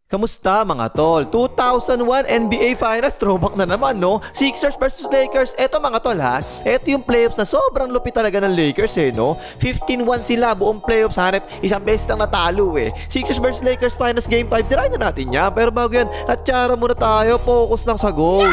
Kamusta mga tol? 2001 NBA Finals throwback na naman, no? Sixers versus Lakers. Eto mga tol ha, eto yung playoffs na sobrang lupit talaga ng Lakers no? 15-1 sila buong playoffs, hanep isang beses lang natalo Sixers versus Lakers Finals Game 5, try na natin yan. Pero bago yan, atsara muna tayo, focus lang sa goal.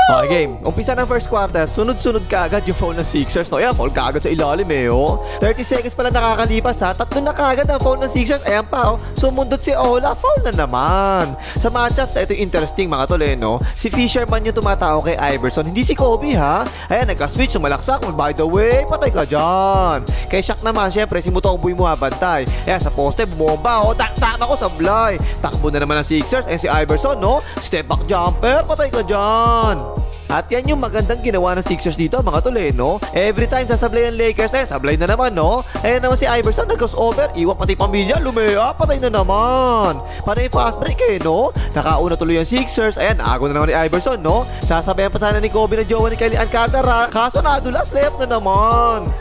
Okay, game. Umpisa ng first quarter, sunod-sunod ka agad yung foul ng Sixers. So, ayan, foul ka agad sa ilalim 30 seconds pala nakakalipas tatlo na kaagad ang foul ng Sixers. Ayan pa sumundot si Ola, foul na naman. Sa matchups, ito yung interesting mga tol no? Si Fisherman yung tumatao kay Iverson, hindi si Kobe ha. Ayan, nagka-switch, sumalaksak. By the way, patay ka dyan. Kay Shaq naman, syempre, si Mutombo yung bumabantay. Ayan, sa poste, bumomba tak-tak ako sablay. Takbo na naman ng Sixers. Ayan si Iverson, no? Step back jumper, patay ka dyan. At yan yung magandang ginawa ng Sixers dito mga tol no? Every time sasablay ang Lakers, sablay na naman no? Ayan naman si Iverson, nag-crossover, iwan pati pamilya, lumea, patay na naman. Panay fast break no? Nakauna tuloy ang Sixers, ayan, naago na naman ni Iverson no? Sasabayan pa sana ni Kobe na jowa ni Kylie Alcantara, kaso nadulas, left na naman.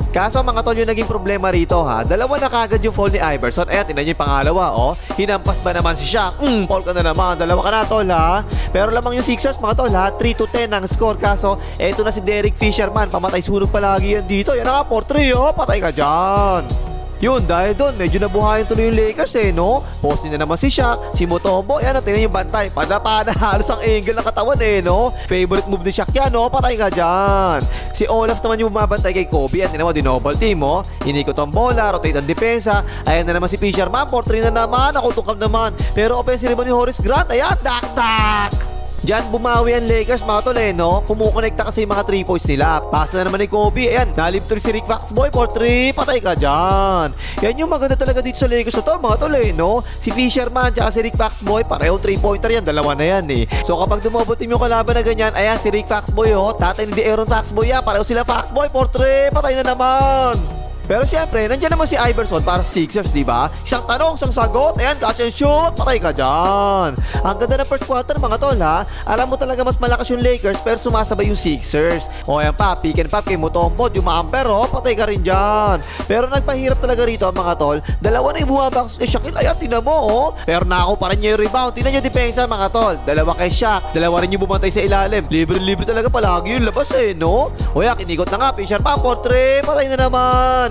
Kaso mga tol, yung naging problema rito ha, dalawa na kagad yung foul ni Iverson. Ayan, tingnan nyo yung pangalawa hinampas ba naman si Shaq? Foul ka na naman, dalawa ka na tol ha. Pero lamang yung Sixers mga tol ha, 3-10 ang score. Kaso eto na si Derek Fisherman, pamatay sunog palagi yan dito. Yan na nga, 4-3 patay ka dyan. Yun, dahil doon, medyo nabuhayan tuloy yung Lakers no? Posting na naman si Shaq, si Mutombo, ayan, tingnan yung bantay. Pada halos ang angle ng katawan no? Favorite move ni Shaq yan, patay ka dyan. Si Olaf naman yung bumabantay kay Kobe, at tingnan mo, di-double team inikot ang bola, rotate ang depensa. Ayan na naman si Fisherman, 4-3 na naman, nakutukam naman. Pero offensive naman ni Horace Grant, ayan, tak-tak. Diyan bumawi ang Lakers mga tol no? Kumukonekta kasi yung mga 3 points nila. Pasa na naman ni Kobe. Ayan, naliptol si Rick Foxboy for 3. Patay ka dyan. Yan yung maganda talaga dito sa Lakers to mga tol no? Si Fisherman tsaka si Rick Foxboy, pareho 3-pointer yan. Dalawa na yan So kapag dumobot team yung kalaban na ganyan, ayan si Rick Foxboy tatay ni Aaron Foxboy yan. Pareho sila Foxboy for 3. Patay na naman. Pero syempre, nandiyan naman si Iverson para sa Sixers, diba? Isang tanong, isang sagot. Ayan, catch and shoot. Patay ka dyan. Ang ganda ng first quarter, mga tol, ha? Alam mo talaga mas malakas yung Lakers, pero sumasabay yung Sixers. O, ayan pa, pick and pop kay Mutombo, Jumamper, patay ka rin dyan. Pero nagpahirap talaga rito, mga tol. Dalawa na yung bumabak kay Shaquille. Ayan, tinan mo, Pero nako pa rin niya yung rebound. Tinan yung depensa, mga tol. Dalawa kay Shaq. Dalawa rin yung bumantay sa ilalim. Libre-libre talaga palagi yung labas, no? O, yan, kinikot na nga. Fisher pa, 4-3. Patay na naman.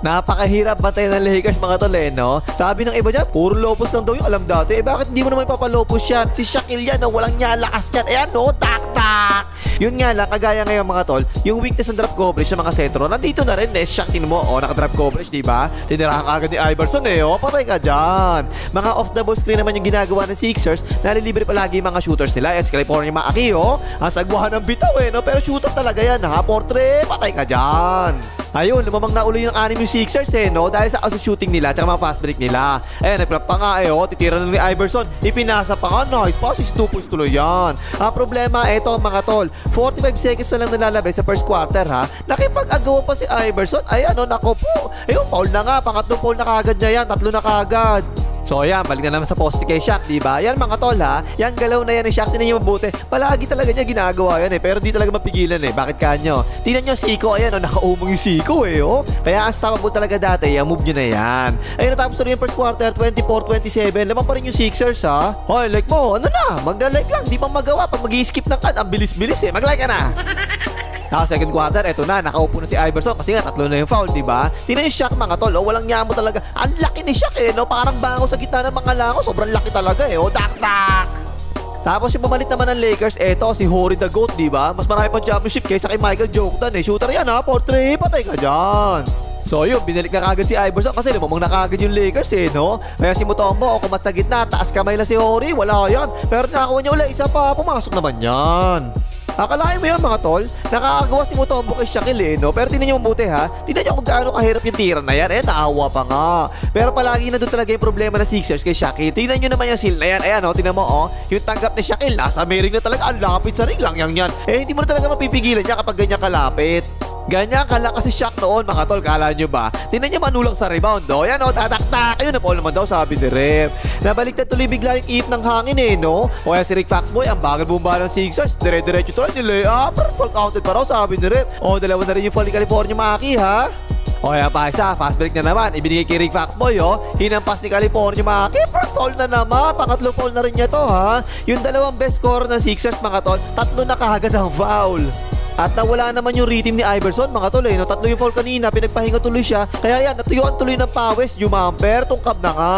Napakahirap matay ng Lakers mga tol no? Sabi ng iba dyan, puro lopos lang daw yung alam dati. Bakit hindi mo naman papalopos yan? Si Shaquille yan walang niya lakas yan. Ayan tak-tak. Yun nga lang, kagaya ngayon mga tol, yung weakness ng drop coverage sa mga sentro, nandito na rin Shaq, tinan mo, naka-drop coverage, diba? Tinirahan ka agad ni Iverson patay ka dyan. Mga off the ball screen naman yung ginagawa ng Sixers, nalilibre palagi yung mga shooters nila. California Maaki ang sagwahan ng bitaw no? Pero shooter talaga yan ha, 4-3, patay ka dyan. Ayun, lumamang na ulo yung 6 yung Sixers no? Dahil sa shooting nila tsaka mga fast break nila. Ayan, nagplap pa nga titira lang ni Iverson. Ipinasa pa nga, nice pass, 2 points tuloy yan. Ang problema, eto mga tol, 45 seconds na lang nalalabay sa first quarter ha. Nakipag-agawa pa si Iverson. Ayan nako po. Ayun, foul na nga, pangatlong foul na kagad niya yan, 3 na kagad. So ayan, balik na naman sa poste kay Shaq, diba? Yan mga tol ha, yan galaw na yan ni Shaq, tinan niyo mabuti. Palagi talaga niya ginagawa yan pero di talaga mapigilan Bakit kanyo? Tinan niyo Siko, ayan nakaumong yung Siko Kaya unstoppable talaga dati, move niyo na yan. Ayun, natapos na rin yung first quarter, 24-27, lamang pa rin yung Sixers ha. Hoy, like mo, magda-like lang, di pa magawa. Pag mag-i-skip ng ad, ang bilis-bilis mag-like ka na. Second quarter, eto na, nakaupo na si Iverson kasi nga 3 na yung foul, diba? Tingnan yung Shaq mga tol, walang nyamo talaga. Ang laki ni Shaq parang bango sa gitna ng mga lango, sobrang laki talaga tak-tak. Tapos yung pamalit naman ng Lakers, eto si Horry the GOAT, diba? Mas marami pang championship kaysa kay Michael Jordan Shooter yan 4-3, patay ka dyan. So yun, binalik na kagad si Iverson kasi lumamang na kagad yung Lakers no? Kaya si Mutombo, kumat sa gitna, taas kamay lang si Horry, wala yan. Pero nakakuha niya ulit, isa pa, pumasok naman yan. Akalain mo yan mga tol, nakakagawa si Mutombo kay Shaquille pero tingnan nyo mabuti ha, tingnan nyo kung gaano kahirap yung tira na yan, naawa pa nga. Pero palagi na doon talaga yung problema ng Sixers kay Shaquille. Tingnan nyo naman yung seal na yan, ayan tingnan mo yung tanggap ni Shaquille, nasa may ring na talaga, ang lapit sa ring lang yan. Hindi mo na talaga mapipigilan niya kapag ganyan kalapit. Ganyan kalakas si Shaq noon mga tol, kala nyo ba? Tingnan nyo manulang sa rebound yan tatak-tak. Ayun, na-foul naman daw sabi ni ref. Nabaliktad tuloy bigla yung ihip ng hangin no? O kaya si Rick Foxboy, ang bagal bumba ng Sixers, dire-diretso tuloy nila foul counted pa raw sabi ni ref. Dalawa na rin yung foul ni California Maaki ha. O yan pa isa, fast break na naman. Ibinigay kay Rick Foxboy, hinampas ni California mga keeper. Foul na naman, pangatlo foul na rin niya to ha. Yung dalawang best scorer ng Sixers mga tol, tatlo na kaagad ang foul. At nawala naman yung rhythm ni Iverson mga tol no? Tatlo yung foul kanina, pinagpahinga tuloy siya. Kaya yan, natuyuan tuloy ng pawis. Jumamper, tungkab na nga.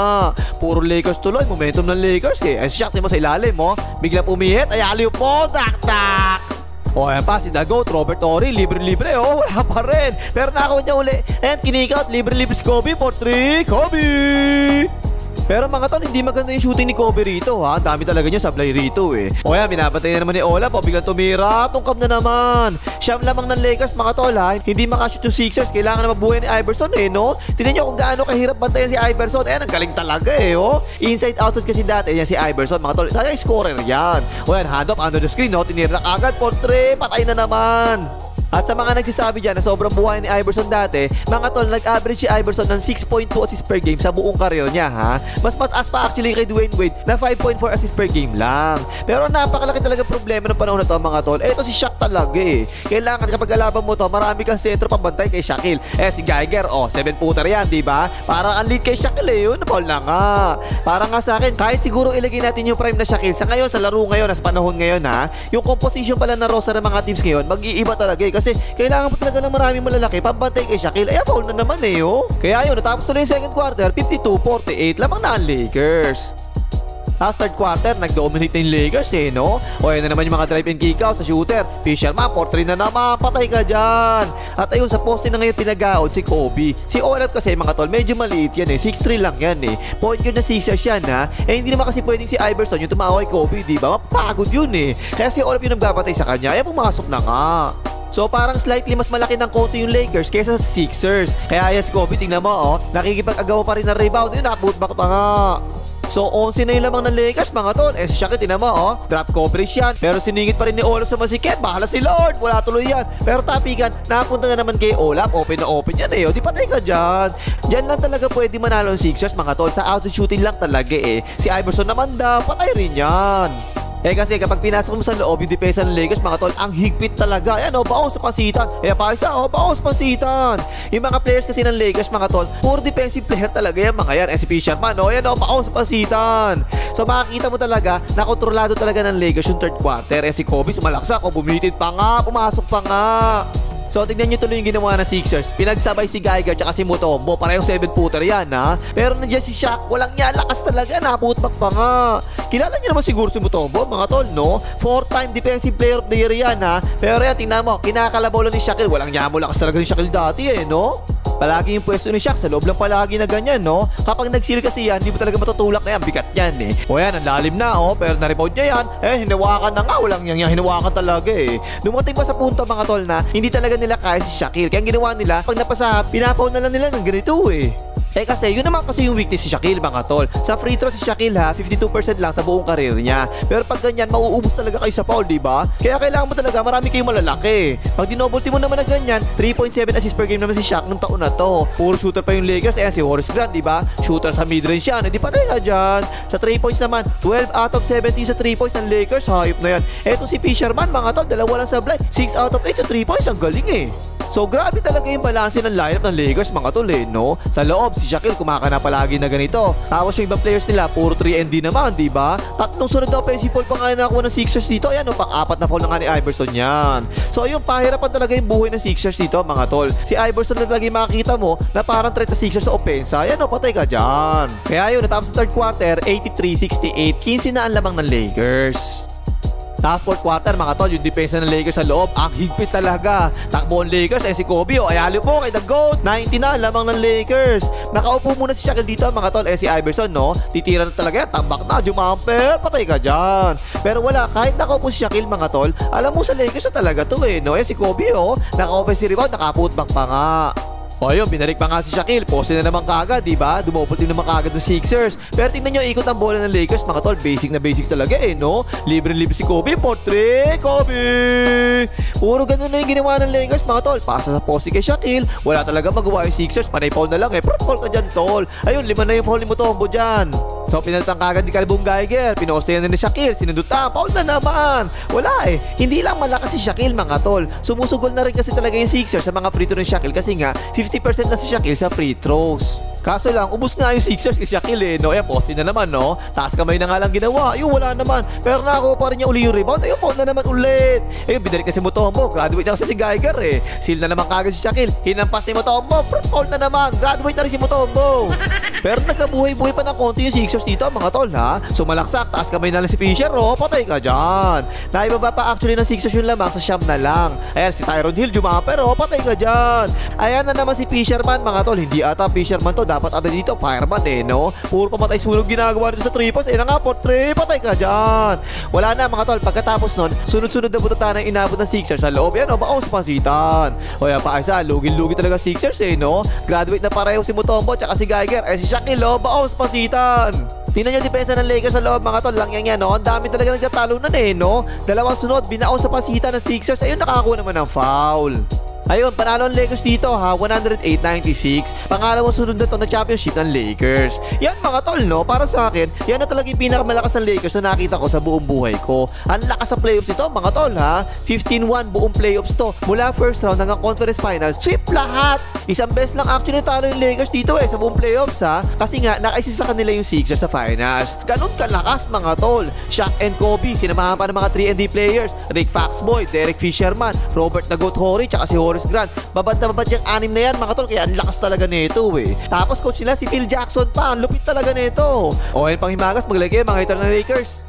Puro Lakers tuloy, momentum ng Lakers Ang shot mo sa ilalim biglang umihit, ay aliw po, tak. O yan pa si The GOAT, Robert Horry, libre-libre wala pa rin. Pero nakakuha niya uli. And kinik-out, libre-libre si Kobe for 3, Kobe! Pero mga tol, hindi maganda yung shooting ni Kobe rito ha. Ang dami talaga niya sablay rito O yan, binabantay na naman ni Olap biglang tumira, tungkab na naman. Siyam lamang ng Lakers mga tol ha. Hindi makashoot yung Sixers, kailangan na mabuhay ni Iverson no. Tignan nyo kung gaano kahirap bantayan si Iverson. Ang galing talaga Inside outside kasi dati yan si Iverson mga tol. Talagang scorer yan. O yan, hand up under the screen tinira na agad for 3, patay na naman. At sa mga nagsasabi dyan na sobrang buhay ni Iverson dati, mga tol, nag-average si Iverson ng 6.2 assists per game sa buong karir niya ha. Mas mataas pa actually kay Dwayne Wade na 5.4 assists per game lang. Pero napakalaki talaga problema ng panahon na to mga tol. Ito si Shaq talaga Kailangan kapag alaban mo to, marami kang sentro pambantay kay Shaquille. Si Geiger 7-footer yan, diba? Parang ang lead kay Shaquille yun, foul na nga. Parang nga sa akin, kahit siguro ilagay natin yung prime na Shaquille sa ngayon, sa laro ngayon, sa panahon ngayon ha, yung composition pala na roster ng mga teams ngayon, mag-iiba talaga kasi kailangan mo talaga ng maraming malalaki pambantay kay Shaquille. Foul na naman Kaya yun, natapos tuloy yung second quarter, 52-48, lamang na ang Lakers. Last third quarter, nag-dominate na yung Lakers no? O yan na naman yung mga drive and kick out sa shooter. Fisherman, 4-3 na naman, patay ka dyan. At ayun, sa poste na ngayon pinag-out si Kobe. Si Olaf kasi mga tol, medyo maliit yan 6'3 lang yan Point guard na Sixers yan ha. Hindi naman kasi pwedeng si Iverson yung tumawa kay Kobe, diba? Mapagod yun Kaya si Olaf yung nagbabatay sa kanya, pumasok na nga. So parang slightly mas malaki ng konti yung Lakers kaysa sa Sixers. Kaya yan si Kobe, tingnan mo nakikipag-agaw pa rin ng rebound. Nakaputback pa nga. So 11 na yung lamang ng Lakers mga tol. Si Shaquille, tingnan mo drop coverage yan. Pero siningit pa rin ni Olaf sa masikip. Bahala si Lord, wala tuloy yan. Pero tapikan, napunta na naman kay Olaf. Open na open yan Di patay ka dyan. Dyan lang talaga pwede manalo ang Sixers mga tol. Sa outside shooting lang talaga Si Iverson naman patay rin yan. Kasi kapag pinasok mo sa loob yung depensa ng Lakers mga tol, ang higpit talaga. Baon sa pasitan. Pa isa, baon sa pasitan. Yung mga players kasi ng Lakers mga tol, puro defensive player talaga yan mga yan. Si Fisherman, baon sa pasitan. So makikita mo talaga na kontrolado talaga ng Lakers yung third quarter. Si Kobe sumalaksak, bumitid pa nga, pumasok pa nga. So tignan nyo tuloy yung ginawa ng Sixers. Pinagsabay si Geiger tsaka si Mutombo. Parehong 7-footer yan Pero nandiyan si Shaq, walang niya, lakas talaga, naputbak pa nga. Kilala niyo naman siguro si Mutombo mga tol 4-time defensive player of the year yan Pero yan, tingnan mo, kinakalabaw lang ni Shaquille. Walang niya mo, lakas talaga ni Shaquille dati Palagi yung pwesto ni Shaq sa loob lang palagi na ganyan Kapag nag-seal kasi yan, hindi mo talaga matutulak na yan, bigat yan O yan, ang lalim na pero na-rebound niya yan. Hinawakan na nga, walang yang hinawakan talaga Dumating pa sa punto mga tol na hindi talaga nila kaya si Shaquille. Kaya ang ginawa nila, pag napasa, pinapaw na lang nila ng ganito kasi yun naman kasi yung weakness si Shaquille mga tol. Sa free throw si Shaquille 52% lang sa buong karir niya. Pero pag ganyan, mauubos talaga kayo sa foul, diba? Kaya kailangan mo talaga marami kayong malalaki. Pag dinoble team mo naman na ganyan, 3.7 assists per game naman si Shaq nung taon na to. Puro shooter pa yung Lakers. Si Horace Grant, diba? Shooter sa midrange yan. Di patay ka dyan. Sa 3 points naman, 12 out of 17 sa 3 points ng Lakers. Hayop na yan. Eto si Fisherman mga tol, dalawa lang sa blind. 6 out of 8 sa 3 points. Ang galing So grabe talaga yung balanse ng lineup ng Lakers mga tol no? Sa loob si Shaquille kumakana palagi na ganito. Tapos yung ibang players nila puro 3&D naman, diba? Tatlong sunod na offensive foul pa nga nakuha ng Sixers dito. Pang-apat na foul na nga ni Iverson yan. So yung pahirapan talaga yung buhay ng Sixers dito mga tol. Si Iverson na talaga yung makikita mo na parang threat sa Sixers sa opensa. Patay ka dyan. Kaya yun, natapos sa third quarter 83-68, 15 na ang lamang ng Lakers. Last fourth quarter mga tol, yung depensa ng Lakers sa loob, ang higpit talaga. Takbo ang Lakers, si Kobe ayali po kay The GOAT, 90 na lamang ng Lakers. Nakaupo muna si Shaquille dito mga tol, si Iverson titira na talaga yan, tambak na, jumamper, patay ka dyan. Pero wala, kahit nakaupo si Shaquille mga tol, alam mo sa Lakers na talaga to si Kobe naka-offensive rebound, nakaputback pa nga. Ayun, binarik pa nga si Shaquille. Poste na naman kagad, diba? Dumopol team naman kagad ng Sixers. Pero tingnan nyo, ikot ang bola ng Lakers, mga tol. Basic na basics talaga Libre-libre si Kobe. Portrait, Kobe! Puro ganun na yung ginawa ng Lakers, mga tol. Pasa sa poste kay Shaquille. Wala talaga magawa yung Sixers. Panay foul na lang Front foul ka dyan, tol. Ayun, 5 na yung foul ni Mutombo dyan. So pinalitan kagad ni Calvin Geiger, pinost na ni Shaquille, sinundutan, foul na naman. Wala eh, hindi lang malakas si Shaquille mga tol. Sumusugol na rin kasi talaga yung Sixers sa mga free throw ni Shaquille kasi nga 50% na si Shaquille sa free throws. Kaso lang, ubus nga yung Sixers kay Shaquille eh, no? Poste na naman, no? Taas kamay na nga lang ginawa. Yung wala naman. Pero nakuha pa rin niya uli yung rebound. Ayun, foul na naman ulit. Binalik na si Mutombo. Graduate na kasi si Geiger eh. Seal na naman kagad si Shaquille. Hinampas ni Mutombo. Foul na naman. Graduate na rin si Mutombo. Pero nagkabuhay-buhay pa ng konti yung Sixers dito, mga tol, ha? So malaksak, taas kamay na lang si Fisher, oh. Patay ka dyan. Naibaba pa actually ng Sixers yung lamang sa siyam na lang. Ayan, si Tyron Hill, jumper, oh. Patay ka dyan. Ayan na naman si Fisherman, mga tol. Hindi ata Fisherman to. Dapat ada dito, fireman eh, no? Puro pamatay sunog ginagawa dito sa tripas. Na nga po, patay ka dyan. Wala na, mga tol. Pagkatapos nun, sunod-sunod na buta na inabot ng Sixers sa loob. Yan, oh, baos pansitan. O yan pa, isa, lugin-lugin talaga Sixers eh, no? Graduate na pareho si Mutombo tsaka si Geiger. Si Shaquille, oh, baos pansitan. Tingnan nyo depensa ng Lakers sa loob, mga tol. Lang yan, no? Ang dami talaga nagtatalunan eh, no? Dalawang sunod, binaon sa pansitan ng Sixers. Ayun, nakakuha naman ng foul. Ayun, panalo ng Lakers dito ha, 108-96. Pangalawang sunod na to na championship ng Lakers. Yan mga tol, no? Para sa akin, yan na talaga yung pinakamalakas ng Lakers na nakita ko sa buong buhay ko. Ang lakas sa playoffs ito, mga tol ha. 15-1 buong playoffs to. Mula first round hanggang conference finals, sweep lahat. Isang best lang actually talo yung Lakers dito sa buong playoffs ha. Kasi nga, nakaisi sa kanila yung Sixers sa finals. Ganun kalakas mga tol. Shaq and Kobe, sinamahan pa ng mga 3&D players. Rick Foxboy, Derek Fisherman, Robert Nagot Horry, tsaka si Horace Grant. Babad na babad yung anim na yan mga tol. Kaya ang lakas talaga nito eh. Tapos coach nila si Phil Jackson pa. Ang lupit talaga nito. O yan pang himagas, maglagay mga hater ng Lakers.